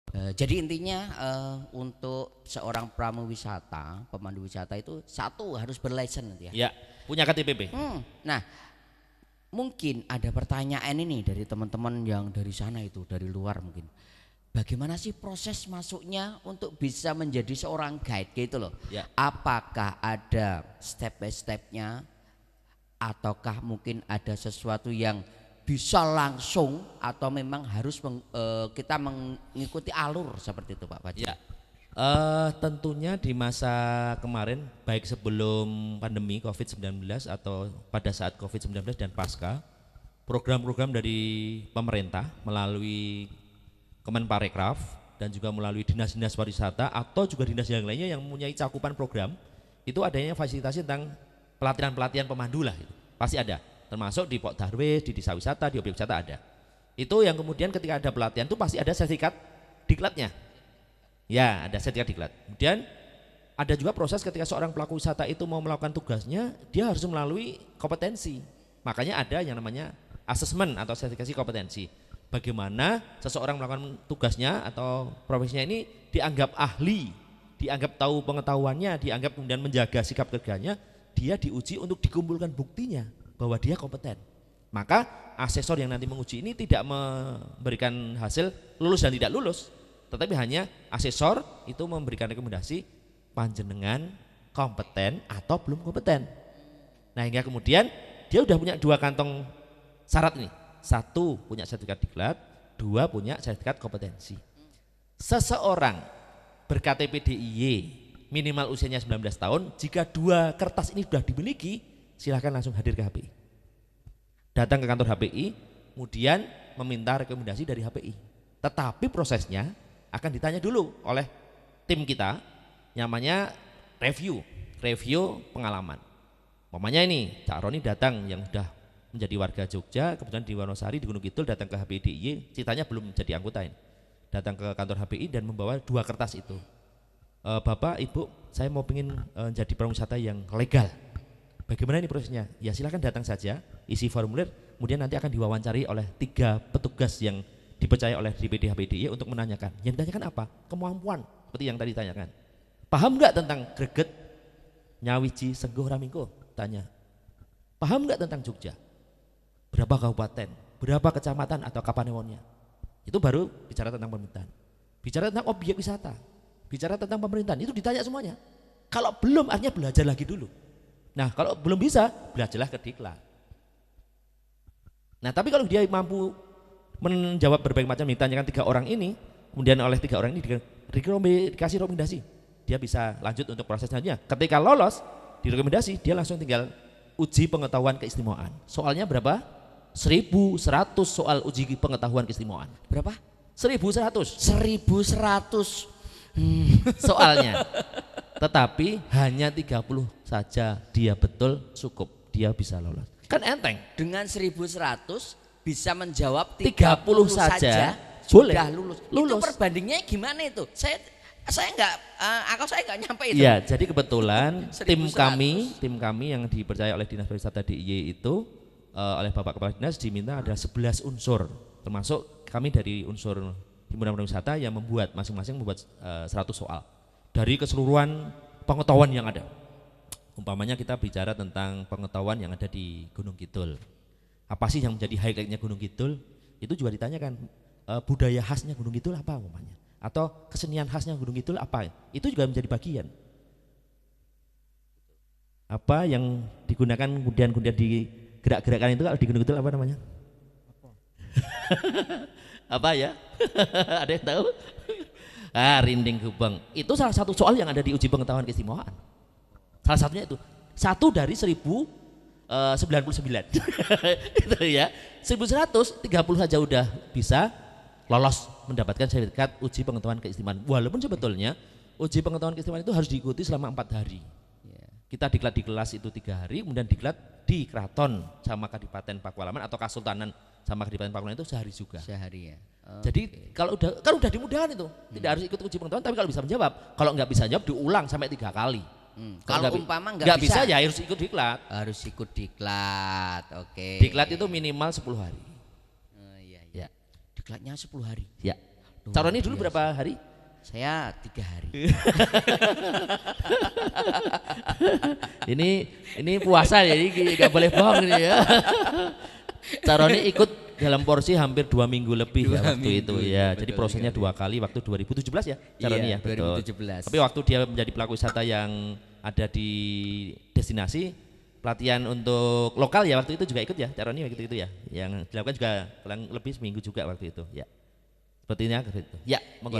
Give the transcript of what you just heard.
Jadi intinya untuk seorang pemandu wisata itu satu harus berlicense nanti ya. Ya, punya KTPP. Nah, mungkin ada pertanyaan ini dari teman-teman yang dari sana itu, dari luar mungkin. Bagaimana sih proses masuknya untuk bisa menjadi seorang guide gitu loh? Ya. Apakah ada step by stepnya, ataukah mungkin ada sesuatu yang bisa langsung atau memang harus kita mengikuti alur seperti itu Pak Fajri? Ya. Tentunya di masa kemarin baik sebelum pandemi COVID-19 atau pada saat COVID-19 dan pasca, program-program dari pemerintah melalui Kemenparekraf dan juga melalui dinas-dinas pariwisata atau juga dinas yang lainnya yang mempunyai cakupan program itu adanya fasilitasi tentang pelatihan-pelatihan pemandu lah itu. Pasti ada, termasuk di Pok Darwis, di desa wisata, di objek wisata ada. Itu yang kemudian ketika ada pelatihan itu pasti ada sertifikat diklatnya. Ya, ada sertifikat diklat. Kemudian ada juga proses ketika seorang pelaku wisata itu mau melakukan tugasnya, dia harus melalui kompetensi. Makanya ada yang namanya asesmen atau sertifikasi kompetensi. Bagaimana seseorang melakukan tugasnya atau profesinya ini dianggap ahli, dianggap tahu pengetahuannya, dianggap kemudian menjaga sikap kerjanya, dia diuji untuk dikumpulkan buktinya bahwa dia kompeten. Maka asesor yang nanti menguji ini tidak memberikan hasil lulus dan tidak lulus, tetapi hanya asesor itu memberikan rekomendasi panjenengan kompeten atau belum kompeten. Nah, hingga kemudian dia udah punya dua kantong syarat ini. Satu, punya sertifikat diklat. Dua, punya sertifikat kompetensi. Seseorang ber-KTP DIY minimal usianya 19 tahun, jika dua kertas ini sudah dimiliki, silahkan langsung hadir ke HPI. Datang ke kantor HPI, kemudian meminta rekomendasi dari HPI. Tetapi prosesnya akan ditanya dulu oleh tim kita, namanya review pengalaman. Umpamanya ini Cak Roni datang yang sudah menjadi warga Jogja, kebetulan di Wonosari, di Gunung Kidul, datang ke HPI DIY, ceritanya belum jadi anggota ini. Datang ke kantor HPI dan membawa dua kertas itu. Bapak, Ibu, saya mau pengen jadi pariwisata yang legal. Bagaimana ini prosesnya? Ya silakan datang saja, isi formulir, kemudian nanti akan diwawancari oleh 3 petugas yang dipercaya oleh DPD HPI DIY untuk menanyakan. Yang ditanyakan apa? Kemampuan, seperti yang tadi ditanyakan. Paham nggak tentang greget, nyawiji, sengguh, ramingko? Tanya. Paham nggak tentang Jogja? Berapa kabupaten, berapa kecamatan atau kapanewonnya? Itu baru bicara tentang pemerintahan. Bicara tentang objek wisata, bicara tentang pemerintahan, itu ditanya semuanya. Kalau belum artinya belajar lagi dulu. Nah, kalau belum bisa, belajarlah ke diklat. Nah, tapi kalau dia mampu menjawab berbagai macam ditanyakan 3 orang ini, kemudian oleh 3 orang ini dikasih rekomendasi, dia bisa lanjut untuk proses selanjutnya. Ketika lolos direkomendasi, dia langsung tinggal uji pengetahuan keistimewaan. Soalnya berapa? 1.100 soal uji pengetahuan keistimewaan. Berapa? 1.100. 1.100 soalnya. Tetapi hanya 30 saja dia betul cukup, dia bisa lolos. Kan enteng. Dengan 1.100 bisa menjawab 30 saja boleh sudah lulus. Itu perbandingannya gimana itu? Saya nggak nyampe itu. Ya, jadi kebetulan 1.100. tim kami yang dipercaya oleh Dinas Pariwisata DIY itu oleh Bapak Kepala Dinas diminta ada 11 unsur, termasuk kami dari unsur Himpunan Pariwisata yang membuat masing-masing membuat 100 soal dari keseluruhan pengetahuan yang ada. Umpamanya kita bicara tentang pengetahuan yang ada di Gunung Kidul. Apa sih yang menjadi highlightnya Gunung Kidul? Itu juga ditanyakan. Budaya khasnya Gunung Kidul apa umpamanya? Atau kesenian khasnya Gunung Kidul apa? Itu juga menjadi bagian. Apa yang digunakan kemudian di gerak-gerakan itu kalau di Gunung Kidul apa namanya? Apa ya? Ada yang tahu? Rinding Gubeng. Itu salah satu soal yang ada di uji pengetahuan keistimewaan. Salah satunya itu. 1 dari 1099. Itu ya. 1.100, 30 saja udah bisa lolos mendapatkan sertifikat uji pengetahuan keistimewaan. Walaupun sebetulnya uji pengetahuan keistimewaan itu harus diikuti selama 4 hari. Kita diklat di kelas itu 3 hari, kemudian diklat di keraton sama Kadipaten Pakualaman atau Kasultanan sama Kadipaten Pakualaman itu sehari juga. Sehari ya. Jadi kalau udah dimudahkan itu, tidak harus ikut uji pengetahuan, tapi kalau bisa menjawab, kalau nggak bisa jawab diulang sampai 3 kali. Kalau umpama nggak bisa ya harus ikut diklat. Harus ikut diklat, oke. Diklat itu minimal 10 hari. Iya. Diklatnya 10 hari. Ya. Caroni dulu berapa hari? Saya 3 hari. Ini puasa jadi nggak boleh bohong ini ya. Caroni ikut dalam porsi hampir 2 minggu lebih ya waktu itu ya. Jadi prosesnya 2 kali waktu 2017 ya Caroni ya. 2017. Tapi waktu dia menjadi pelaku wisata yang ada di destinasi, pelatihan untuk lokal ya waktu itu juga ikut ya Caroni waktu itu ya. Yang dilakukan juga kurang lebih seminggu juga waktu itu ya. Sepertinya gitu. Ya, monggo.